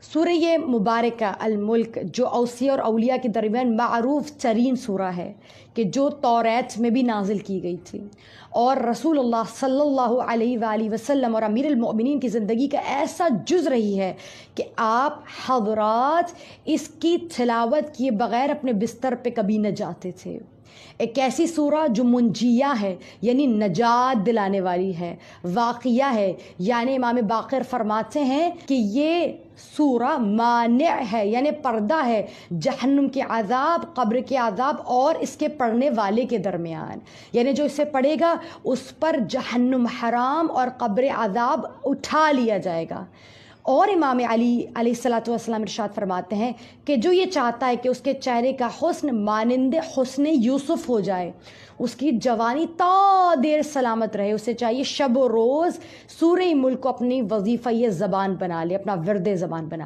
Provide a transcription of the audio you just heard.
سورہ مبارکہ الملک جو اوصیاء اور اولیاء کے درمیان معروف ترین سورہ ہے کہ جو توریت میں بھی نازل کی گئی تھی، اور رسول اللہ صلی اللہ علیہ وآلہ وسلم اور امیر المؤمنین کی زندگی کا ایسا جز رہی ہے کہ آپ حضرات اس کی تلاوت کیے بغیر اپنے بستر پہ کبھی نہ جاتے تھے۔ ایک ایسی سورہ جو منجیہ ہے، یعنی نجات دلانے والی ہے، واقعہ ہے، یعنی امام باقر فرماتے ہیں کہ یہ سورہ مانع ہے، یعنی پردہ ہے جہنم کے عذاب، قبر کے عذاب اور اس کے پڑھنے والے کے درمیان، یعنی جو اسے پڑھے گا اس پر جہنم حرام اور قبر عذاب اٹھا لیا جائے گا۔ اور امام علی علیہ الصلوۃ والسلام ارشاد فرماتے ہیں کہ جو یہ چاہتا ہے کہ اس کے چہرے کا حسن مانند حسن یوسف ہو جائے، اس کی جوانی تا دیر سلامت رہے، اسے چاہیے شب و روز سورہ ملک کو اپنی وظیفہ زبان بنا لے، اپنا ورد زبان بنا لے۔